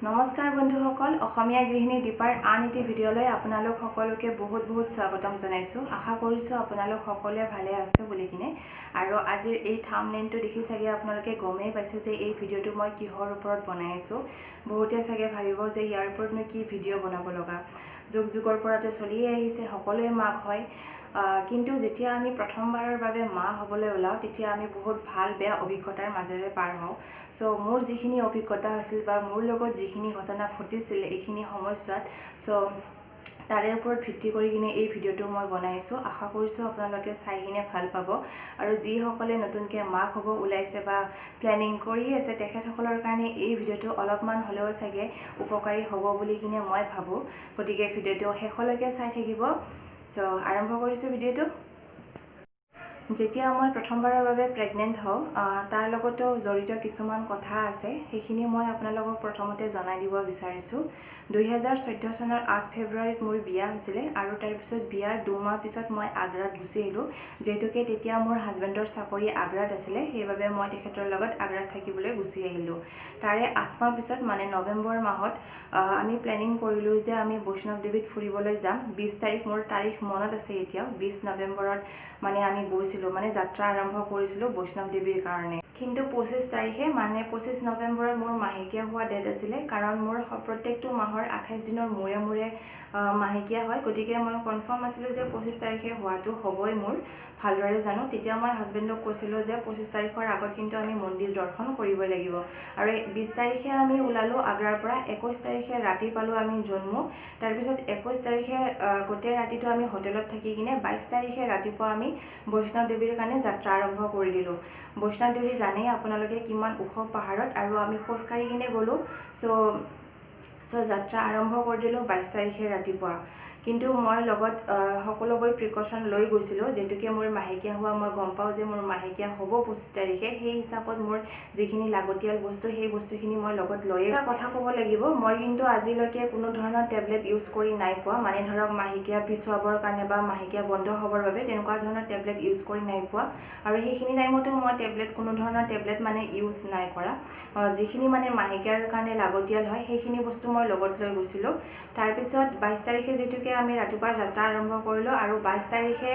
নমস্কাৰ বন্ধুসকল অসমীয়া গৃহিণী দীপাৰ আন এটি ভিডিঅ'লৈ আপোনালোক সকলোকে বহুত স্বাগতম জনাইছোঁ। আশা কৰিছোঁ আপোনালোক সকলোৱে ভালে আছে বুলি কিনে। আৰু আজিৰ এই থাম্বনেইলটো দেখি চাগে আপোনালোকে গমেই পাইছে যে এই ভিডিঅ'টো মই কিহৰ ওপৰত বনাই আছোঁ। বহুতে চাগে ভাবিব যে ইয়াৰ ওপৰতনো কি ভিডিঅ' বনাব লগা, যুগৰ পৰাটো চলিয়ে আহিছে, সকলোৱে মাক হয়। কিন্তু যেতিয়া আমি প্ৰথমবাৰৰ বাবে মা হ'বলৈ ওলাওঁ তেতিয়া আমি বহুত ভাল বেয়া অভিজ্ঞতাৰ মাজেৰে পাৰ হওঁ। সো মোৰ যিখিনি অভিজ্ঞতা হৈছিল বা মোৰ লগত যিখিনি ঘটনা ঘটিছিল এইখিনি সময়ছোৱাত, সো তাৰে ওপৰত ভিত্তি কৰি কিনে এই ভিডিঅ'টো মই বনাইছোঁ। আশা কৰিছোঁ আপোনালোকে চাই কিনে ভাল পাব। আৰু যিসকলে নতুনকৈ মাক হ'ব ওলাইছে বা প্লেনিং কৰি আছে তেখেতসকলৰ কাৰণে এই ভিডিঅ'টো অলপমান হ'লেও চাগে উপকাৰী হ'ব বুলি কিনে মই ভাবোঁ। গতিকে ভিডিঅ'টো শেষলৈকে চাই থাকিব। সো আৰম্ভ কৰিছোঁ ভিডিঅ'টো। যেতিয়া মই প্ৰথমবাৰৰ বাবে প্ৰেগনেণ্ট হওঁ তাৰ লগতো জড়িত কিছুমান কথা আছে, সেইখিনি মই আপোনালোকক প্ৰথমতে জনাই দিব বিচাৰিছোঁ। 2014 চনৰ 8 ফেব্ৰুৱাৰীত মোৰ বিয়া হৈছিলে আৰু তাৰপিছত বিয়াৰ 2 মাহ পিছত মই আগ্ৰাত গুচি আহিলোঁ। যিহেতুকে তেতিয়া মোৰ হাজবেণ্ডৰ চাকৰি আগ্ৰাত আছিলে, সেইবাবে মই তেখেতৰ লগত আগ্ৰাত থাকিবলৈ গুচি আহিলোঁ। তাৰে 8 মাহ পিছত মানে নৱেম্বৰ মাহত আমি প্লেনিং কৰিলোঁ যে আমি বৈষ্ণৱ দেৱীত ফুৰিবলৈ যাম। 20 তাৰিখ মোৰ তাৰিখ মনত আছে এতিয়াও। 20 নৱেম্বৰত মানে আমি গৈছিলোঁ, মানে যাত্ৰা আৰম্ভ কৰিছিলোঁ বৈষ্ণৱ দেৱীৰ কাৰণে। কিন্তু 25 তাৰিখে মানে 25 নৱেম্বৰত মোৰ মাহেকীয়া হোৱা ডেট আছিলে, কাৰণ মোৰ প্ৰত্যেকটো মাহৰ 28 দিনৰ মূৰে মাহেকীয়া হয়। গতিকে মই কনফাৰ্ম আছিলোঁ যে 25 তাৰিখে হোৱাটো হ'বই মোৰ, ভালদৰে জানো। তেতিয়া মই হাজবেণ্ডক কৈছিলোঁ যে 25 তাৰিখৰ আগত কিন্তু আমি মন্দিৰ দৰ্শন কৰিবই লাগিব। আৰু 20 তাৰিখে আমি ওলালোঁ আগ্ৰাৰ পৰা। 21 তাৰিখে ৰাতি পালোঁ আমি জম্মু। তাৰপিছত 21 তাৰিখে গোটেই ৰাতিটো আমি হোটেলত থাকি কিনে 22 তাৰিখে ৰাতিপুৱা আমি বৈষ্ণৱ দেৱীৰ কাৰণে যাত্ৰা আৰম্ভ কৰি দিলোঁ। বৈষ্ণৱ দেৱী জানেই আপোনালোকে কিমান ওখ পাহাৰত, আৰু আমি খোজকাঢ়ি কিনে গ'লোঁ। চ' যাত্ৰা আৰম্ভ কৰি দিলোঁ 22 তাৰিখে ৰাতিপুৱা। কিন্তু মই লগত সকলোবোৰ প্ৰিকশ্যন লৈ গৈছিলোঁ। যিহেতুকে মোৰ মাহেকীয়া হোৱা মই গম পাওঁ যে মোৰ মাহেকীয়া হ'ব 25 তাৰিখে, সেই হিচাপত মোৰ যিখিনি লাগতিয়াল বস্তু সেই বস্তুখিনি মই লগত লৈয়ে। এটা কথা ক'ব লাগিব, মই কিন্তু আজিলৈকে কোনো ধৰণৰ টেবলেট ইউজ কৰি নাই পোৱা। মানে ধৰক মাহেকীয়া পিছুৱাবৰ কাৰণে বা মাহেকীয়া বন্ধ হ'বৰ বাবে তেনেকুৱা ধৰণৰ টেবলেট ইউজ কৰি নাই পোৱা। আৰু সেইখিনি টাইমতো মই কোনো ধৰণৰ টেবলেট মানে ইউজ নাই কৰা। যিখিনি মানে মাহেকীয়াৰ কাৰণে লাগতিয়াল হয় সেইখিনি বস্তু মই লগত লৈ গৈছিলোঁ। তাৰপিছত 22 তাৰিখে যিহেতুকে আমি ৰাতিপুৱা যাত্ৰা আৰম্ভ কৰিলোঁ, আৰু 22 তাৰিখে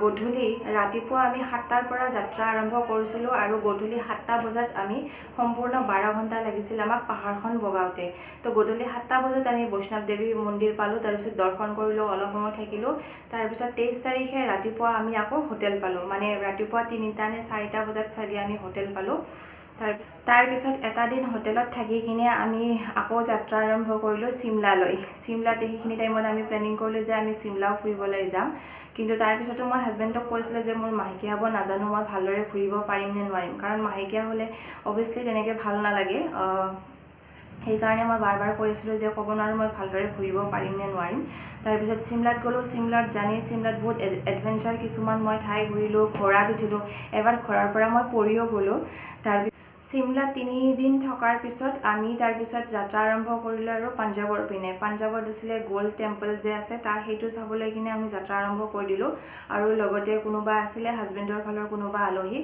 গধূলি ৰাতিপুৱা আমি 7টাৰ পৰা যাত্ৰা আৰম্ভ কৰিছিলোঁ, আৰু গধূলি 7টা বজাত আমি সম্পূৰ্ণ 12 ঘণ্টা লাগিছিল আমাক পাহাৰখন বগাওঁতে। তো গধূলি 7টা বজাত আমি বৈষ্ণৱ দেৱী মন্দিৰ পালোঁ। তাৰপিছত দৰ্শন কৰিলোঁ, অলপ সময় থাকিলোঁ। তাৰপিছত 23 তাৰিখে ৰাতিপুৱা আমি আকৌ হোটেল পালোঁ। মানে ৰাতিপুৱা 3টা নে 4টা বজাত চাগে আমি হোটেল পালোঁ। তাৰপিছত এটা দিন হোটেলত থাকি কিনে আমি আকৌ যাত্ৰা আৰম্ভ কৰিলোঁ চিমলালৈ। চিমলাতে সেইখিনি টাইমত আমি প্লেনিং কৰিলোঁ যে আমি চিমলাও ফুৰিবলৈ যাম। কিন্তু তাৰপিছতো মই হাজবেণ্ডক কৈছিলোঁ যে মোৰ মাহেকীয়া হ'ব, নাজানো মই ভালদৰে ঘূৰিব পাৰিম নে নোৱাৰিম। কাৰণ মাহেকীয়া হ'লে অভিয়াছলি তেনেকৈ ভাল নালাগে। সেইকাৰণে মই বাৰ কৈ আছিলোঁ যে ক'ব নোৱাৰোঁ মই ভালদৰে ঘূৰিব পাৰিম নে নোৱাৰিম। তাৰপিছত চিমলাত গ'লোঁ। চিমলাত জানেই চিমলাত বহুত এডভেঞ্চাৰ কিছুমান মই ঠাই ঘূৰিলোঁ, ঘোঁৰাত উঠিলোঁ। এবাৰ ঘোঁৰাৰ পৰা মই পৰিও গ'লোঁ। চিমলাত 3 দিন থকাৰ পিছত আমি তাৰপিছত যাত্ৰা আৰম্ভ কৰিলোঁ আৰু পাঞ্জাৱৰ পিনে। পাঞ্জাৱত আছিলে গ'ল্ড টেম্পল যে আছে, তাৰ সেইটো চাবলৈ কিনে আমি যাত্ৰা আৰম্ভ কৰি দিলোঁ। আৰু লগতে কোনোবা আছিলে হাজবেণ্ডৰ ফালৰ কোনোবা আলহী,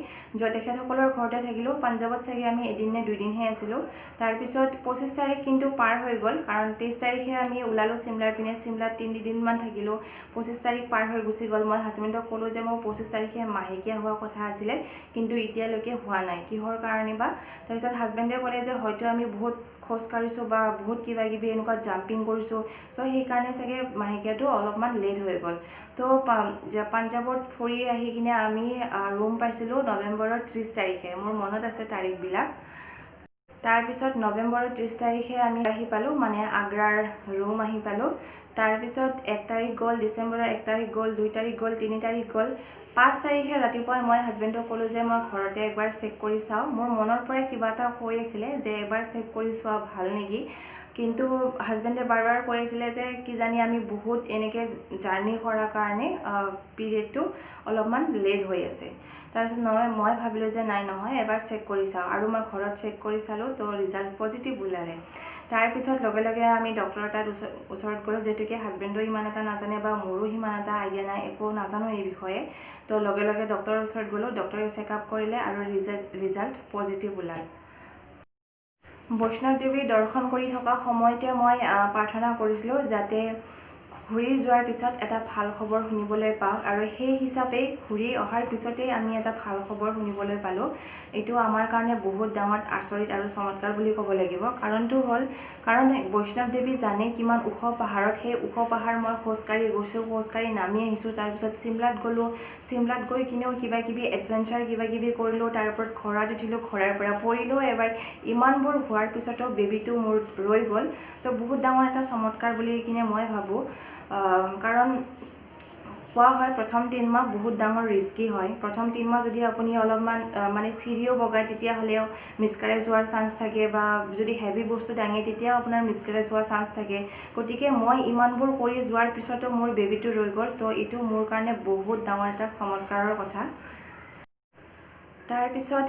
তেখেতসকলৰ ঘৰতে থাকিলোঁ। পাঞ্জাৱত চাগে আমি এদিন নে 2 দিনহে আছিলোঁ। তাৰপিছত 25 তাৰিখ কিন্তু পাৰ হৈ গ'ল, কাৰণ 23 তাৰিখে আমি ওলালোঁ চিমলাৰ পিনে। চিমলাত 3 দিনমান থাকিলোঁ। 25 তাৰিখ পাৰ হৈ গুচি গ'ল। মই হাজবেণ্ডক ক'লোঁ যে মোৰ 25 তাৰিখে মাহেকীয়া হোৱা কথা আছিলে, কিন্তু এতিয়ালৈকে হোৱা নাই, কিহৰ কাৰণে বা। তাৰপিছত হাজবেণ্ডে ক'লে যে হয়তো আমি বহুত খোজ কাঢ়িছোঁ বা বহুত কিবা কিবি এনেকুৱা জাম্পিং কৰিছোঁ, চ' সেইকাৰণে চাগে মাহেকীয়াটো অলপমান লেট হৈ গ'ল। তো পাঞ্জাৱত ফুৰি আহি কিনে আমি ৰুম পাইছিলোঁ নৱেম্বৰৰ 30 তাৰিখে। মোৰ মনত আছে তাৰিখবিলাক। তাৰপিছত নৱেম্বৰৰ 30 তাৰিখে আমি আহি পালোঁ, মানে আগ্ৰাৰ ৰুম আহি পালোঁ। তাৰপিছত 1 তাৰিখ গ'ল, ডিচেম্বৰৰ 1 তাৰিখ গ'ল, 2 তাৰিখ গ'ল, 3 তাৰিখ গ'ল। 5 তাৰিখে ৰাতিপুৱাই মই হাজবেণ্ডক ক'লোঁ যে মই ঘৰতে একবাৰ চেক কৰি চাওঁ। মোৰ মনৰ পৰাই কিবা এটা কৈ আছিলে যে এবাৰ চেক কৰি চোৱা ভাল নেকি। কিন্তু হাজবেণ্ডে বাৰ কৈ আছিলে যে কিজানি আমি বহুত এনেকৈ জাৰ্ণি কৰাৰ কাৰণে পিৰিয়ডটো অলপমান লেট হৈ আছে। তাৰপিছত মই ভাবিলোঁ যে নাই নহয়, এবাৰ চেক কৰি চাওঁ। আৰু মই ঘৰত চেক কৰি চালোঁ, তো ৰিজাল্ট পজিটিভ ওলালে। তাৰপিছত লগে লগে আমি ডক্টৰৰ তাত ওচৰত গ'লোঁ। যিহেতুকে হাজবেণ্ডো ইমান এটা নাজানে বা মোৰো সিমান এটা আইডিয়া নাই, একো নাজানো এই বিষয়ে। তো লগে লগে ডক্টৰৰ ওচৰত গ'লোঁ। ডক্টৰে চেকআপ কৰিলে আৰু ৰিজাল্ট পজিটিভ ওলাল। বৈষ্ণৱ দেৱী দৰ্শন কৰি থকা সময়তে মই প্ৰাৰ্থনা কৰিছিলোঁ যাতে ঘূৰি যোৱাৰ পিছত এটা ভাল খবৰ শুনিবলৈ পাওঁ আৰু সেই হিচাপেই ঘূৰি অহাৰ পিছতেই আমি এটা ভাল খবৰ শুনিবলৈ পালোঁ। এইটো আমাৰ কাৰণে বহুত ডাঙৰ আচৰিত আৰু চমৎকাৰ বুলি ক'ব লাগিব। কাৰণটো হ'ল কাৰণ বৈষ্ণৱ দেৱী জানে কিমান ওখ পাহাৰত, সেই ওখ পাহাৰ মই খোজকাঢ়ি গৈছোঁ, খোজকাঢ়ি নামি আহিছোঁ, তাৰপিছত চিমলাত গ'লোঁ, চিমলাত গৈ কিনেও কিবাকিবি এডভেঞ্চাৰ কিবাকিবি কৰিলোঁ, তাৰ ওপৰত ঘোঁৰাত উঠিলোঁ, ঘোঁৰাৰ পৰা পৰিলোঁ এবাৰ। ইমানবোৰ হোৱাৰ পিছতো বেবীটো মোৰ ৰৈ গ'ল। চ' বহুত ডাঙৰ এটা চমৎকাৰ বুলি কিনে মই ভাবোঁ। কাৰণ কোৱা হয় প্ৰথম 3 মাহ বহুত ডাঙৰ ৰিস্কি হয়। প্ৰথম 3 মাহ যদি আপুনি অলপমান মানে চিৰিও বগায় তেতিয়াহ'লেও মিছকাৰেজ হোৱাৰ চান্স থাকে, বা যদি হেভি বস্তু দাঙে তেতিয়াও আপোনাৰ মিছকাৰেজ হোৱাৰ চান্স থাকে। গতিকে মই ইমানবোৰ কৰি যোৱাৰ পিছতো মোৰ বেবীটো ৰৈ গ'ল। তো এইটো মোৰ কাৰণে বহুত ডাঙৰ এটা চমৎকাৰৰ কথা। তাৰপিছত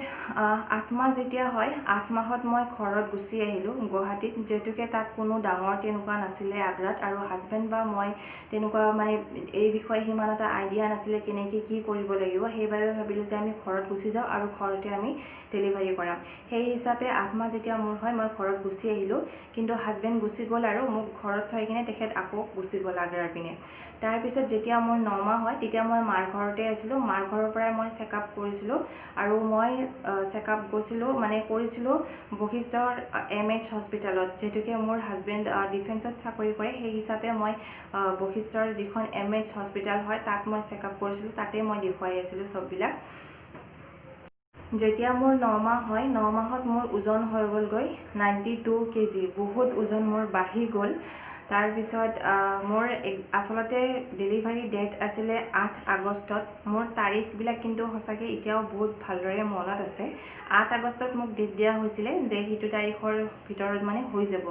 8 মাহ যেতিয়া হয়, 8 মাহত মই ঘৰত গুচি আহিলোঁ গুৱাহাটীত, যিহেতুকে তাত কোনো ডাঙৰ তেনেকুৱা নাছিলে আগ্ৰাত, আৰু হাজবেণ্ড বা মই তেনেকুৱা মানে এই বিষয়ে সিমান এটা আইডিয়া নাছিলে কেনেকৈ কি কৰিব লাগিব। সেইবাবে ভাবিলোঁ যে আমি ঘৰত গুচি যাওঁ আৰু ঘৰতে আমি ডেলিভাৰী কৰাম। সেই হিচাপে 8 মাহ যেতিয়া মোৰ হয় মই ঘৰত গুচি আহিলোঁ, কিন্তু হাজবেণ্ড গুচি গ'ল আৰু মোক ঘৰত থৈ কিনে তেখেত আকৌ গুচি গ'ল আগ্ৰাৰ পিনে। তাৰপিছত যেতিয়া মোৰ 9 মাহ হয় তেতিয়া মই মাৰ ঘৰতে আছিলোঁ। মাৰ ঘৰৰ পৰাই মই চেকআপ কৰিছিলোঁ, আৰু মই চেকআপ গৈছিলোঁ মানে কৰিছিলোঁ বশিষ্ঠৰ MH হস্পিটেলত, যিহেতুকে মোৰ হাজবেণ্ড ডিফেন্সত চাকৰি কৰে। সেই হিচাপে মই বশিষ্ঠৰ যিখন MH হস্পিটেল হয় তাত মই চেকআপ কৰিছিলোঁ, তাতে মই দেখুৱাই আছিলোঁ চববিলাক। যেতিয়া মোৰ 9 মাহ হয়, 9 মাহত মোৰ ওজন হৈ গ'লগৈ 92 kg। বহুত ওজন মোৰ বাঢ়ি গ'ল। তাৰপিছত মোৰ আচলতে ডেলিভাৰী ডেট আছিলে 8 আগষ্টত। মোৰ তাৰিখবিলাক কিন্তু সঁচাকৈ এতিয়াও বহুত ভালদৰে মনত আছে। 8 আগষ্টত মোক ডেট দিয়া হৈছিলে যে সেইটো তাৰিখৰ ভিতৰত মানে হৈ যাব।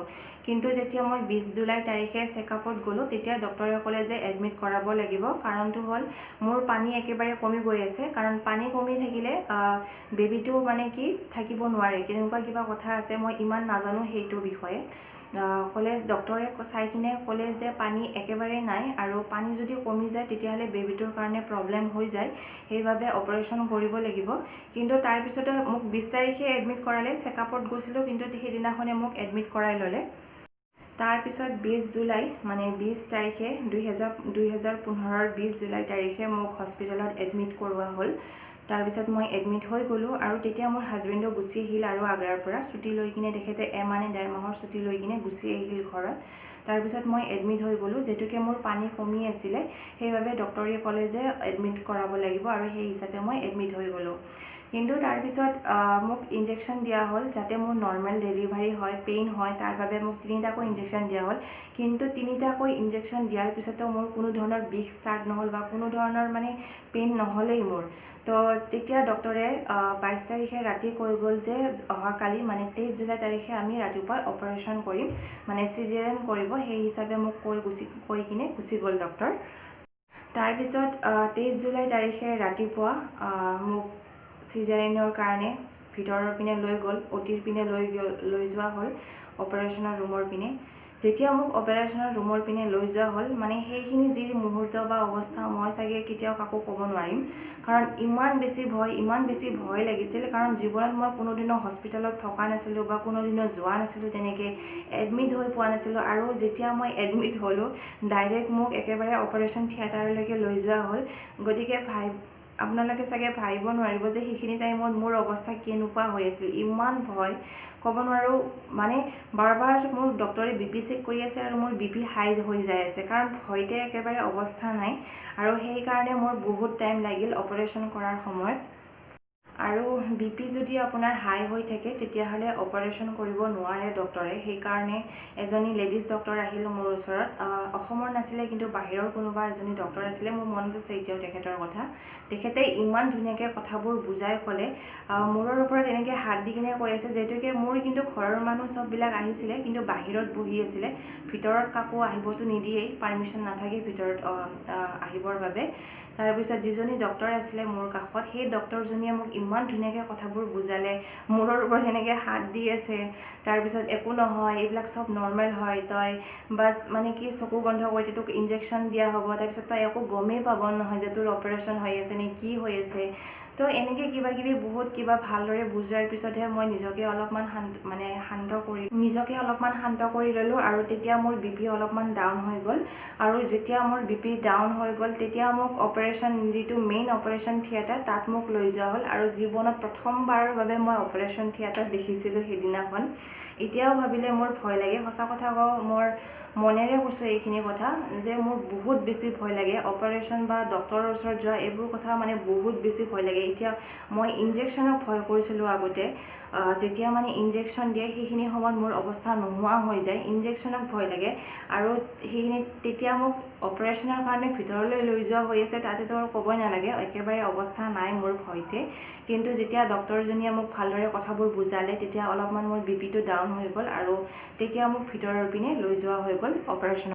কিন্তু যেতিয়া মই 20 জুলাই তাৰিখে চেকআপত গ'লোঁ তেতিয়া ডক্টৰে ক'লে যে এডমিট কৰাব লাগিব। কাৰণটো হ'ল মোৰ পানী একেবাৰে কমি গৈ আছে, কাৰণ পানী কমি থাকিলে বেবীটো মানে কি থাকিব নোৱাৰে, তেনেকুৱা কিবা কথা আছে, মই ইমান নাজানো সেইটো বিষয়ে। ক'লে ডক্টৰে চাই কিনে ক'লে যে পানী একেবাৰে নাই, আৰু পানী যদি কমি যায় তেতিয়াহ'লে বেবীটোৰ কাৰণে প্ৰব্লেম হৈ যায়, সেইবাবে অপাৰেশ্যন কৰিব লাগিব। কিন্তু তাৰপিছতে মোক 20 তাৰিখে এডমিট কৰালে। চেকআপত গৈছিলোঁ কিন্তু সেইদিনাখনে মোক এডমিট কৰাই ল'লে। তাৰপিছত 20 জুলাই মানে 20 তাৰিখে 2015ৰ 20 জুলাই তাৰিখে মোক হস্পিটেলত এডমিট কৰোৱা হ'ল। তাৰপিছত মই এডমিট হৈ গ'লোঁ, আৰু তেতিয়া মোৰ হাজবেণ্ডো গুচি আহিল আৰু আগ্ৰাৰ পৰা ছুটি লৈ কিনে তেখেতে এমাহ নে 1.5 মাহৰ ছুটি লৈ কিনে গুচি আহিল ঘৰত। তাৰপিছত মই এডমিট হৈ গ'লোঁ, যিহেতুকে মোৰ পানী কমি আছিলে সেইবাবে ডক্টৰে ক'লে যে এডমিট কৰাব লাগিব, আৰু সেই হিচাপে মই এডমিট হৈ গ'লোঁ। কিন্তু তাৰপিছত মোক ইনজেকশ্যন দিয়া হ'ল যাতে মোৰ নৰ্মেল ডেলিভাৰী হয়, পেইন হয়, তাৰ বাবে মোক 3টাকৈ ইনজেকশ্যন দিয়া হ'ল। কিন্তু 3টাকৈ ইনজেকশ্যন দিয়াৰ পিছতো মোৰ কোনো ধৰণৰ বিষ ষ্টাৰ্ট নহ'ল বা কোনো ধৰণৰ মানে পেইন নহ'লেই মোৰ। তো তেতিয়া ডক্টৰে 22 তাৰিখে ৰাতি কৈ গ'ল যে অহাকালি মানে 23 জুলাই তাৰিখে আমি ৰাতিপুৱা অপাৰেশ্যন কৰিম, মানে চিজেৰিয়ান কৰিব। সেই হিচাপে মোক কৈ কিনে গুচি গ'ল ডক্টৰ। তাৰপিছত 23 জুলাই তাৰিখে ৰাতিপুৱা মোক চিজাৰিয়ানৰ কাৰণে ভিতৰৰ পিনে লৈ গ'ল, OTৰ পিনে লৈ যোৱা হ'ল, অপাৰেশ্যনৰ ৰুমৰ পিনে। যেতিয়া মোক অপাৰেশ্যনৰ ৰুমৰ পিনে লৈ যোৱা হ'ল, মানে সেইখিনি যি মুহূৰ্ত বা অৱস্থা মই চাগে কেতিয়াও কাকো ক'ব নোৱাৰিম। কাৰণ ইমান বেছি ভয় লাগিছিল, কাৰণ জীৱনত মই কোনোদিনো হস্পিটেলত থকা নাছিলোঁ বা কোনোদিনো যোৱা নাছিলোঁ, তেনেকৈ এডমিট হৈ পোৱা নাছিলোঁ। আৰু যেতিয়া মই এডমিট হ'লোঁ ডাইৰেক্ট মোক একেবাৰে অপাৰেশ্যন থিয়েটাৰলৈকে লৈ যোৱা হ'ল। গতিকে আপোনালোকে চাগে ভাবিব নোৱাৰিব যে সেইখিনি টাইমত মোৰ অৱস্থা কেনেকুৱা হৈ আছিল। ইমান ভয় ক'ব নোৱাৰোঁ, মানে বাৰ মোৰ ডক্টৰে BP চেক কৰি আছে আৰু মোৰ BP হাই হৈ যাই আছে, কাৰণ ভয়তে একেবাৰে অৱস্থা নাই। আৰু সেইকাৰণে মোৰ বহুত টাইম লাগিল অপাৰেশ্যন কৰাৰ সময়ত। আৰু BP যদি আপোনাৰ হাই হৈ থাকে তেতিয়াহ'লে অপাৰেশ্যন কৰিব নোৱাৰে ডক্টৰে। সেইকাৰণে এজনী লেডিজ ডক্টৰ আহিল মোৰ ওচৰত, অসমৰ নাছিলে কিন্তু বাহিৰৰ কোনোবা এজনী ডক্টৰ আছিলে, মোৰ মনত আছে এতিয়াও তেখেতৰ কথা। তেখেতে ইমান ধুনীয়াকৈ কথাবোৰ বুজাই ক'লে, মূৰৰ ওপৰত এনেকৈ হাত দি কিনে কৈ আছে, যিহেতুকে মোৰ কিন্তু ঘৰৰ মানুহ চববিলাক আহিছিলে কিন্তু বাহিৰত বহি আছিলে, ভিতৰত কাকো আহিবতো নিদিয়েই, পাৰ্মিশ্যন নাথাকে ভিতৰত আহিবৰ বাবে। তাৰপিছত যিজনী ডক্টৰ আছিলে মোৰ কাষত, সেই ডক্টৰজনীয়ে মোক ইমান ধুনীয়াকৈ কথাবোৰ বুজালে, মূৰৰ ওপৰত সেনেকৈ হাত দি আছে। তাৰপিছত একো নহয়, এইবিলাক চব নৰ্মেল হয়, তই বাছ মানে কি চকু বন্ধ কৰি তোক ইনজেকশ্যন দিয়া হ'ব, তাৰপিছত তই একো গমেই পাব নহয় যে তোৰ অপাৰেশ্যন হৈ আছে নে কি হৈ আছে। তো তো এনেকৈ কিবা কিবি বহুত কিবা ভালদৰে বুজাৰ পিছতহে মই নিজকে অলপমান শান্ত কৰি ল'লোঁ আৰু তেতিয়া মোৰ বিপি অলপমান ডাউন হৈ গ'ল আৰু যেতিয়া মোৰ বিপি ডাউন হৈ গ'ল তেতিয়া মোক অপাৰেশ্যন যিটো মেইন অপাৰেশ্যন থিয়েটাৰ তাত মোক লৈ যোৱা হ'ল আৰু জীৱনত প্ৰথমবাৰৰ বাবে মই অপাৰেশ্যন থিয়েটাৰ দেখিছিলোঁ সেইদিনাখন। এতিয়াও ভাবিলে মোৰ ভয় লাগে, সঁচা কথা কওঁ মোৰ মনেৰে কৈছোঁ এইখিনি কথা যে মোৰ বহুত বেছি ভয় লাগে অপাৰেশ্যন বা ডক্টৰৰ ওচৰত যোৱা এইবোৰ কথা মানে বহুত বেছি ভয় লাগে। এতিয়া মই ইনজেকশ্যনক ভয় কৰিছিলোঁ আগতে, যেতিয়া মানে ইনজেকশ্যন দিয়ে সেইখিনি সময়ত মোৰ অৱস্থা নোহোৱা হৈ যায়, ইনজেকশ্যনক ভয় লাগে আৰু তেতিয়া মোক অপাৰেশ্যনৰ কাৰণে ভিতৰলৈ লৈ যোৱা হৈ আছে তাতেতো আৰু ক'বই নালাগে, একেবাৰে অৱস্থা নাই মোৰ ভয়তে। কিন্তু যেতিয়া ডক্টৰজনীয়ে মোক ভালদৰে কথাবোৰ বুজালে তেতিয়া অলপমান মোৰ বিপিটো ডাউন হৈ গ'ল আৰু তেতিয়া মোক ভিতৰৰ পিনে লৈ যোৱা হৈ গ'ল অপাৰেশ্যন।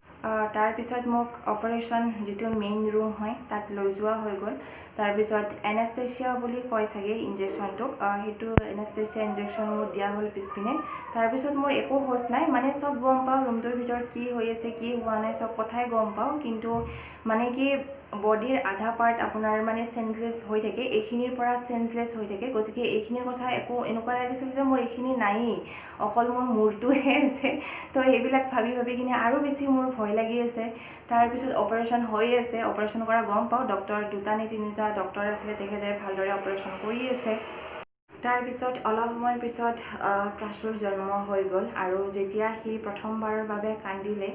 তাৰপিছত মোক অপাৰেশ্যন যিটো মেইন ৰুম হয় তাত লৈ যোৱা হৈ গ'ল। তাৰপিছত এনেষ্টেচিয়া বুলি কয় চাগে ইনজেকশ্যনটোক, সেইটো এনেষ্টেচিয়া ইনজেকশ্যন মোৰ দিয়া হ'ল পিছপিনে। তাৰপিছত মোৰ একো হোচ নাই, মানে চব গম পাওঁ ৰুমটোৰ ভিতৰত কি হৈ আছে কি হোৱা নাই চব কথাই গম পাওঁ, কিন্তু মানে কি বডিৰ আধা পাৰ্ট আপোনাৰ মানে চেঞ্জলেছ হৈ থাকে, এইখিনিৰ পৰা চেঞ্জলেছ হৈ থাকে। গতিকে এইখিনিৰ কথা একো এনেকুৱা লাগিছিল যে মোৰ এইখিনি নায়েই, অকল মোৰ মূৰটোহে আছে। তো সেইবিলাক ভাবি কিনে আৰু বেছি মোৰ ভয় লাগি আছে। তাৰপিছত অপাৰেশ্যন হৈ আছে, অপাৰেশ্যন কৰা গম পাওঁ, ডক্টৰ 2টা নে 3টা ডক্টৰ আছিলে, তেখেতে ভালদৰে অপাৰেশ্যন কৰি আছে। তাৰপিছত অলপ সময়ৰ পিছত প্ৰাচুৰ জন্ম হৈ গ'ল আৰু যেতিয়া সি প্ৰথমবাৰৰ বাবে কান্দিলে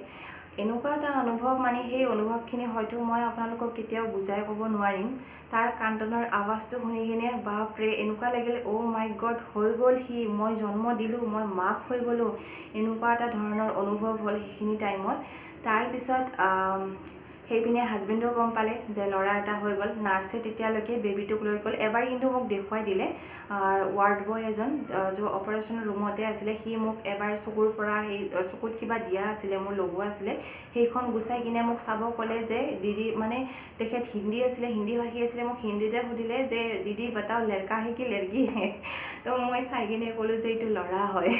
এনেকুৱা এটা অনুভৱ, মানে সেই অনুভৱখিনি হয়তো মই আপোনালোকক কেতিয়াও বুজাই ক'ব নোৱাৰিম। তাৰ কান্দনৰ আৱাজটো শুনি কিনে বাপৰে এনেকুৱা লাগিল অ' মাই গড হৈ গ'ল সি, মই জন্ম দিলোঁ, মই মাক হৈ গ'লোঁ, এনেকুৱা এটা ধৰণৰ অনুভৱ হ'ল সেইখিনি টাইমত। তাৰপিছত সেইপিনে হাজবেণ্ডেও গম পালে যে ল'ৰা এটা হৈ গ'ল। নাৰ্ছে তেতিয়ালৈকে বেবীটোক লৈ গ'ল, এবাৰ কিন্তু মোক দেখুৱাই দিলে, ৱাৰ্ড বয় এজন جو অপাৰেশ্যনৰ ৰুমতে আছিলে, সি মোক এবাৰ চকুৰ পৰা সেই চকুত কিবা দিয়া আছিলে মোৰ লগোৱা আছিলে, সেইখন গুচাই কিনে মোক চাব ক'লে যে দিদি, মানে তেখেত হিন্দী আছিলে, হিন্দী ভাষী আছিলে, মোক হিন্দীতে সুধিলে যে দিদি বতাও লড়কা হে কি লড়কি হে, তো মই চাই কিনে ক'লোঁ যে এইটো ল'ৰা হয়।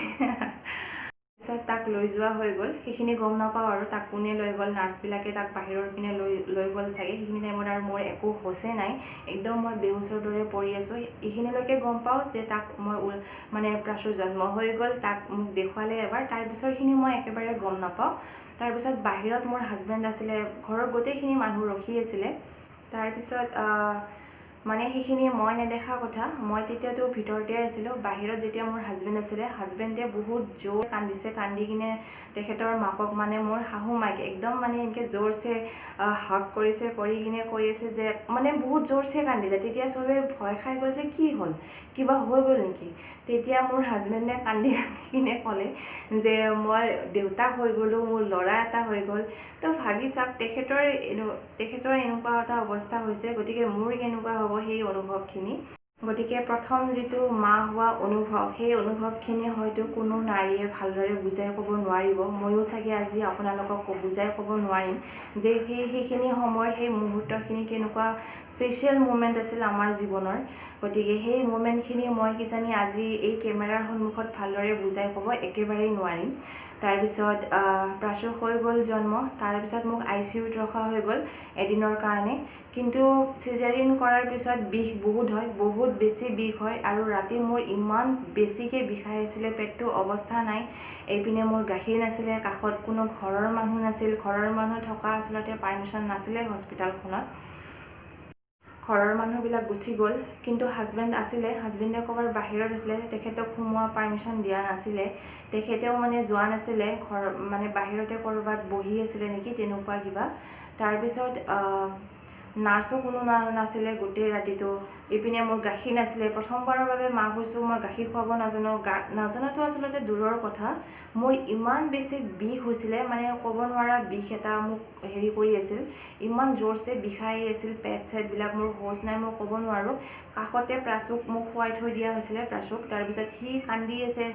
পিছত তাক লৈ যোৱা হৈ গ'ল, সেইখিনি গম নাপাওঁ আৰু তাক কোনে লৈ গ'ল, নাৰ্ছবিলাকে তাক বাহিৰৰ পিনে লৈ গ'ল চাগে। সেইখিনি টাইমত আৰু মোৰ একো হোচে নাই, একদম মই বেহুচৰ দৰে পৰি আছোঁ। এইখিনিলৈকে গম পাওঁ যে তাক মই মানে প্ৰাচুৰ জন্ম হৈ গ'ল, তাক মোক দেখুৱালে এবাৰ, তাৰপিছৰখিনি মই একেবাৰে গম নাপাওঁ। তাৰপিছত বাহিৰত মোৰ হাজবেণ্ড আছিলে, ঘৰৰ গোটেইখিনি মানুহ ৰখি আছিলে। তাৰপিছত মানে সেইখিনি মই নেদেখা কথা, মই তেতিয়াতো ভিতৰতে আছিলোঁ। বাহিৰত যেতিয়া মোৰ হাজবেণ্ড আছিলে, হাজবেণ্ডে বহুত জোৰ কান্দিছে, কান্দি কিনে তেখেতৰ মাকক, মানে মোৰ শাহু মাইক একদম মানে এনেকৈ জোৰছে হাগ কৰিছে, কৰি কিনে কৈ আছে যে মানে বহুত জোৰছে কান্দিলে। তেতিয়া চবে ভয় খাই গ'ল যে কি হ'ল, কিবা হৈ গ'ল নেকি। তেতিয়া মোৰ হাজবেণ্ডে কান্দি কিনে ক'লে যে মই দেউতাক হৈ গ'লোঁ, মোৰ ল'ৰা এটা হৈ গ'ল। তো ভাবি চাওক তেখেতৰ এনেকুৱা এটা অৱস্থা হৈছে, গতিকে মোৰ কেনেকুৱা হ'ব সেই অনুভৱখিনি। গতিকে প্ৰথম যিটো মা হোৱা অনুভৱ, সেই অনুভৱখিনি হয়তো কোনো নাৰীয়ে ভালদৰে বুজাই ক'ব নোৱাৰিব। ময়ো চাগে আজি আপোনালোকক বুজাই ক'ব নোৱাৰিম যে সেইখিনি সময়ৰ সেই মুহূৰ্তখিনি কেনেকুৱা স্পেচিয়েল মুমেণ্ট আছিল আমাৰ জীৱনৰ। গতিকে সেই মুমেণ্টখিনি মই কিজানি আজি এই কেমেৰাৰ সন্মুখত ভালদৰে বুজাই ক'ব একেবাৰেই নোৱাৰিম। তাৰপিছত প্ৰাচুৰ হৈ গ'ল জন্ম, তাৰপিছত মোক ICUত ৰখা হৈ গ'ল এদিনৰ কাৰণে। কিন্তু চিজাৰিন কৰাৰ পিছত বিষ বহুত হয়, বহুত বেছি বিষ হয় আৰু ৰাতি মোৰ ইমান বেছিকৈ বিষাই আছিলে, পেটটো অৱস্থা নাই। এইপিনে মোৰ গাখীৰ নাছিলে, কাষত কোনো ঘৰৰ মানুহ নাছিল, ঘৰৰ মানুহ থকা আচলতে পাৰ্মিশ্যন নাছিলে হস্পিটেলখনত, ঘৰৰ মানুহবিলাক গুচি গ'ল। কিন্তু হাজবেণ্ড আছিলে, হাজবেণ্ডে ক'ৰবাৰ বাহিৰত আছিলে, তেখেতক সোমোৱা পাৰ্মিশ্যন দিয়া নাছিলে, তেখেতেও মানে যোৱা নাছিলে, মানে বাহিৰতে ক'ৰবাত বহি আছিলে নেকি তেনেকুৱা কিবা। তাৰপিছত নাৰ্ছো কোনো নাছিলে গোটেই ৰাতিটো। ইপিনে মোৰ গাখীৰ নাছিলে, প্ৰথমবাৰৰ বাবে মাক হৈছোঁ, মই গাখীৰ খুৱাব নাজানোতো আচলতে দূৰৰ কথা, মোৰ ইমান বেছি বিষ হৈছিলে, মানে ক'ব নোৱাৰা বিষ এটা মোক হেৰি কৰি আছিল, ইমান জোৰছে বিষাই আছিল পেট চেটবিলাক, মোৰ হোচ নাই, মই ক'ব নোৱাৰোঁ। কাষতে প্ৰাচুক মোক শুৱাই থৈ দিয়া হৈছিলে, প্ৰাচুক। তাৰপিছত সি কান্দি আছে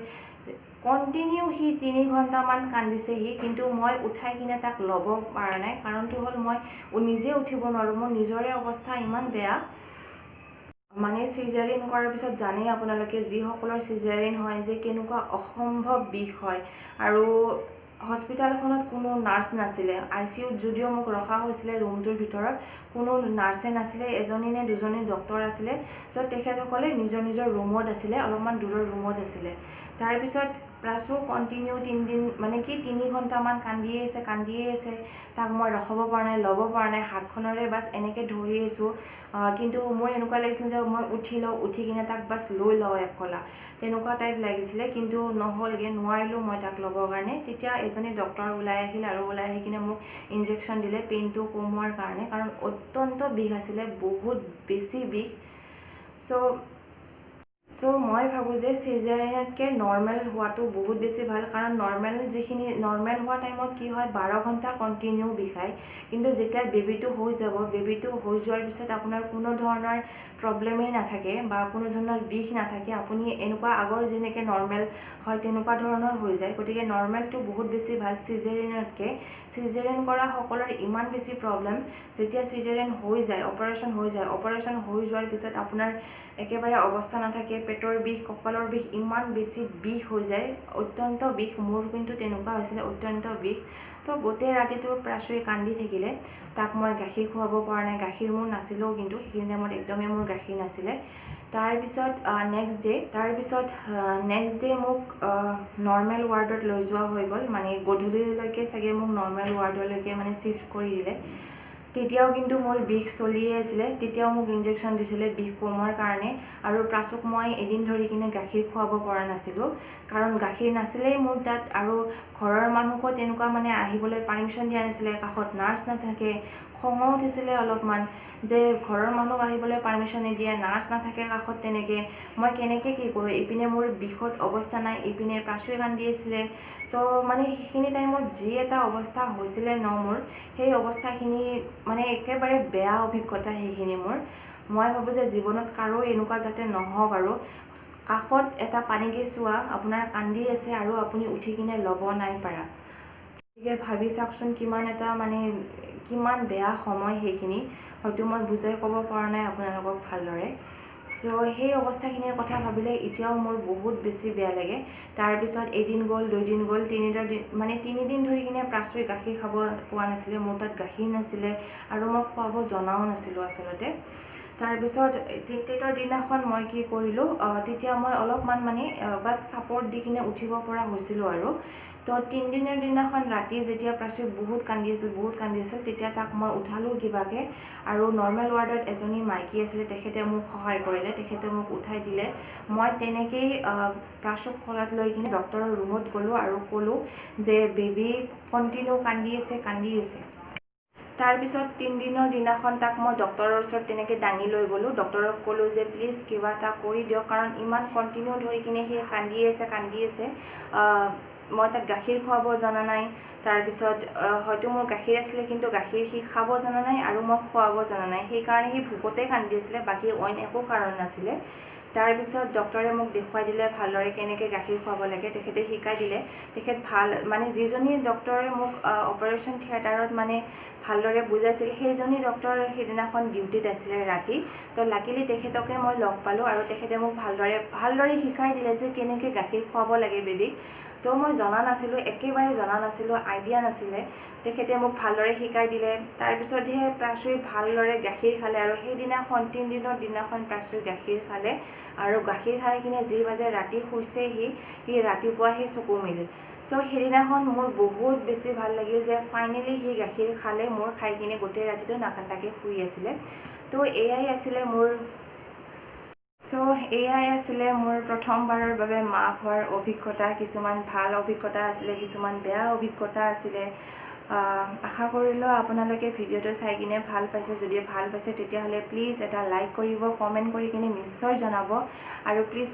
কণ্টিনিউ, সি 3 ঘণ্টামান কান্দিছে সি, কিন্তু মই উঠাই কিনে তাক ল'ব পৰা নাই। কাৰণটো হ'ল মই নিজে উঠিব নোৱাৰোঁ, মোৰ নিজৰে অৱস্থা ইমান বেয়া। মানে চিজাৰিন কৰাৰ পিছত জানেই আপোনালোকে, যিসকলৰ চিজাৰিন হয় যে কেনেকুৱা অসম্ভৱ বিষ হয়। আৰু হস্পিটেলখনত কোনো নাৰ্ছ নাছিলে। ICUত যদিও মোক ৰখা হৈছিলে ৰুমটোৰ ভিতৰত, কোনো নাৰ্ছে নাছিলে। এজনী নে দুজনী ডক্টৰ আছিলে, য'ত তেখেতসকলে নিজৰ নিজৰ ৰুমত আছিলে, অলপমান দূৰৰ ৰুমত আছিলে। তাৰপিছত প্ৰাচু কণ্টিনিউ 3 দিন মানে কি 3 ঘণ্টামান কান্দিয়ে আছে। তাক মই ৰখাব পৰা নাই, ল'ব পৰা নাই, হাতখনৰে বাছ এনেকৈ ধৰি আছোঁ। কিন্তু মোৰ এনেকুৱা লাগিছিল যে মই উঠি কিনে তাক বাছ লৈ লওঁ একলা, তেনেকুৱা টাইপ লাগিছিলে। কিন্তু নহ'লগৈ, নোৱাৰিলোঁ মই তাক ল'বৰ কাৰণে। তেতিয়া এজনী ডক্টৰ ওলাই আহিল আৰু ওলাই আহি কিনে মোক ইনজেকশ্যন দিলে পেইনটো কমোৱাৰ কাৰণে, কাৰণ অত্যন্ত বিষ আছিলে, বহুত বেছি বিষ। চ' মই ভাবোঁ যে চিজাৰিয়ানতকৈ নৰ্মেল হোৱাটো বহুত বেছি ভাল, কাৰণ নৰ্মেল হোৱা টাইমত কি হয় 12 ঘণ্টা কণ্টিনিউ বিষায়। কিন্তু যেতিয়া বেবীটো হৈ যাব, বেবীটো হৈ যোৱাৰ পিছত আপোনাৰ কোনো ধৰণৰ প্ৰব্লেমেই নাথাকে বা কোনো ধৰণৰ বিষ নাথাকে। আপুনি এনেকুৱা আগৰ যেনেকৈ নৰ্মেল হয় তেনেকুৱা ধৰণৰ হৈ যায়। গতিকে নৰ্মেলটো বহুত বেছি ভাল চিজাৰিয়ানতকৈ। চিজাৰিয়ান কৰা সকলৰ ইমান বেছি প্ৰব্লেম, যেতিয়া চিজাৰিয়ান হৈ যায়, অপাৰেশ্যন হৈ যোৱাৰ পিছত আপোনাৰ একেবাৰে অৱস্থা নাথাকে, পেটৰ বিষ, কঁকালৰ বিষ, ইমান বেছি বিষ হৈ যায়, অত্যন্ত বিষ। মোৰ কিন্তু তেনেকুৱা হৈছিলে, অত্যন্ত বিষ। তো গোটেই ৰাতিটো প্ৰাচুৱে কান্দি থাকিলে। তাক মই গাখীৰ খুৱাব পৰা নাই, গাখীৰ মোৰ নাছিলেও, কিন্তু সেইখিনি টাইমত একদমেই মোৰ গাখীৰ নাছিলে। তাৰপিছত নেক্সট ডে মোক নৰ্মেল ৱাৰ্ডত লৈ যোৱা হৈ গ'ল। মানে গধূলিলৈকে চাগে মোক নৰ্মেল ৱাৰ্ডলৈকে মানে শ্বিফ্ট কৰি দিলে। তেতিয়াও কিন্তু মোৰ বিষ চলিয়ে আছিলে। তেতিয়াও মোক ইনজেকশ্যন দিছিলে বিষ কমোৱাৰ কাৰণে। আৰু প্ৰাচুক মই এদিন ধৰি কিনে গাখীৰ খুৱাব পৰা নাছিলোঁ, কাৰণ গাখীৰ নাছিলেই মোৰ তাত। আৰু ঘৰৰ মানুহকো তেনেকুৱা মানে আহিবলৈ পাৰ্মিশ্যন দিয়া নাছিলে, কাষত নাৰ্ছ নাথাকে। খঙো উঠিছিলে অলপমান যে ঘৰৰ মানুহক আহিবলৈ পাৰ্মিশ্যন নিদিয়ে, নাৰ্ছ নাথাকে কাষত, তেনেকৈ মই কেনেকৈ কি কৰোঁ। ইপিনে মোৰ বিষত অৱস্থা নাই, ইপিনে প্ৰাচুৱে কান্দি আছিলে। তো মানে সেইখিনি টাইমত যি এটা অৱস্থা হৈছিলে মোৰ, সেই অৱস্থাখিনি মানে একেবাৰে বেয়া অভিজ্ঞতা সেইখিনি মোৰ। মই ভাবোঁ যে জীৱনত কাৰো এনেকুৱা যাতে নহওক। আৰু কাষত এটা পানীকেঁচুৱা আপোনাৰ কান্দি আছে আৰু আপুনি উঠি কিনে ল'ব নাই পাৰা। গতিকে ভাবি চাওকচোন কিমান বেয়া সময় সেইখিনি। হয়তো মই বুজাই ক'ব পৰা নাই আপোনালোকক ভালদৰে। চ' সেই অৱস্থাখিনিৰ কথা ভাবিলে এতিয়াও মোৰ বহুত বেছি বেয়া লাগে। তাৰপিছত এদিন গ'ল, 2 দিন গ'ল, 3 দিন ধৰি কিনে প্ৰাচুৱে গাখীৰ খাব পোৱা নাছিলে। মোৰ তাত গাখীৰ নাছিলে আৰু মই খুৱাব জনাও নাছিলোঁ আচলতে। তাৰপিছত 3 দিনাখন মই কি কৰিলোঁ, তেতিয়া মই অলপমান বাছ ছাপৰ্ট দি কিনে উঠিব পৰা হৈছিলোঁ আৰু। তো 3 দিনৰ দিনাখন ৰাতি যেতিয়া প্ৰাচুৱে বহুত কান্দি আছিল, তেতিয়া তাক মই উঠালোঁ কিবাকৈ। আৰু নৰ্মেল ৱাৰ্ডত এজনী মাইকী আছিলে, তেখেতে মোক সহায় কৰিলে, তেখেতে মোক উঠাই দিলে। মই তেনেকেই প্ৰাচুক কোলাত লৈ কিনে ডক্টৰৰ ৰুমত গ'লোঁ আৰু ক'লোঁ যে বেবী কণ্টিনিউ কান্দি আছে। তাৰপিছত 3 দিনৰ দিনাখন তাক মই ডক্টৰৰ ওচৰত তেনেকৈ দাঙি লৈ গ'লোঁ। ডক্টৰক ক'লোঁ যে প্লিজ কিবা এটা কৰি দিয়ক, কাৰণ ইমান কণ্টিনিউ ধৰি কিনে সি কান্দি আছে। মই তাক গাখীৰ খুৱাব জনা নাই। তাৰপিছত হয়তো মোৰ গাখীৰ আছিলে, কিন্তু গাখীৰ সি খাব জনা নাই আৰু মই খুৱাব জনা নাই। সেইকাৰণে সি ভোকতে কান্দি আছিলে, বাকী অইন একো কাৰণ নাছিলে। তাৰপিছত ডক্টৰে মোক দেখুৱাই দিলে ভালদৰে কেনেকৈ গাখীৰ খুৱাব লাগে, তেখেতে শিকাই দিলে। যিজনী ডক্টৰে মোক অপাৰেশ্যন থিয়েটাৰত ভালদৰে বুজাইছিল, সেইজনী ডক্টৰ সেইদিনাখন ডিউটিত আছিলে ৰাতি। তো লাকিলি তেখেতকে মই লগ পালোঁ আৰু তেখেতে মোক ভালদৰে শিকাই দিলে যে কেনেকৈ গাখীৰ খুৱাব লাগে বেবীক। তো মই জনা নাছিলোঁ, একেবাৰে জনা নাছিলোঁ, আইডিয়া নাছিলে। তেখেতে মোক ভালদৰে শিকাই দিলে। তাৰপিছতহে প্ৰাচুৱে ভালদৰে গাখীৰ খালে। আৰু সেইদিনাখন 3 দিনৰ দিনাখন প্ৰাচুৱে গাখীৰ খালে। আৰু গাখীৰ খাই কিনে যি বাজে ৰাতি শুইছে সি ৰাতিপুৱাহে চকু মেলিল। চ' সেইদিনাখন মোৰ বহুত বেছি ভাল লাগিল যে ফাইনেলি সি গাখীৰ খালে, মোৰ খাই কিনে গোটেই ৰাতিটো নাকান্দাকৈ শুই আছিলে। তো এয়াই আছিলে মোৰ প্ৰথমবাৰৰ বাবে মাক হোৱাৰ অভিজ্ঞতা। কিছুমান ভাল অভিজ্ঞতা আছিলে, কিছুমান বেয়া অভিজ্ঞতা আছিলে। আশা কৰিলোঁ আপোনালোকে ভিডিঅ'টো চাই কিনে ভাল পাইছে। যদি ভাল পাইছে তেতিয়াহ'লে প্লিজ এটা লাইক কৰিব, কমেণ্ট কৰি কিনে নিশ্চয় জনাব। আৰু প্লিজ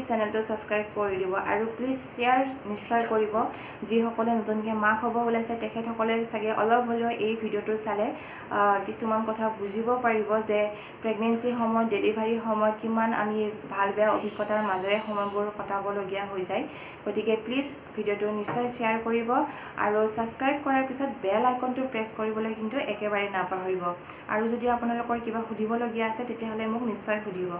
চেনেলটো ছাবস্ক্ৰাইব কৰি দিব। আৰু প্লিজ শ্বেয়াৰ নিশ্চয় কৰিব। যিসকলে নতুনকৈ মাক হ'ব ওলাইছে তেখেতসকলে চাগে অলপ হ'লেও এই ভিডিঅ'টো চালে কিছুমান কথা বুজিব পাৰিব যে প্ৰেগনেঞ্চিৰ সময়ত, ডেলিভাৰীৰ সময়ত কিমান আমি ভাল বেয়া অভিজ্ঞতাৰ মাজেৰে সময়বোৰ কটাবলগীয়া হৈ যায়। গতিকে প্লিজ ভিডিঅ'টো নিশ্চয় শ্বেয়াৰ কৰিব আৰু ছাবস্ক্ৰাইব কৰাৰ পিছত বেল আইকনটো প্ৰেছ কৰিবলৈ কিন্তু একেবাৰে নাপাহৰিব। আৰু যদি আপোনালোকৰ কিবা সুধিবলগীয়া আছে তেতিয়াহ'লে মোক নিশ্চয় সুধিব।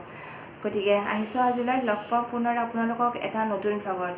গতিকে আহিছোঁ আজিলৈ, লগ পাওঁ পুনৰ আপোনালোকক এটা নতুন ভ্লগত।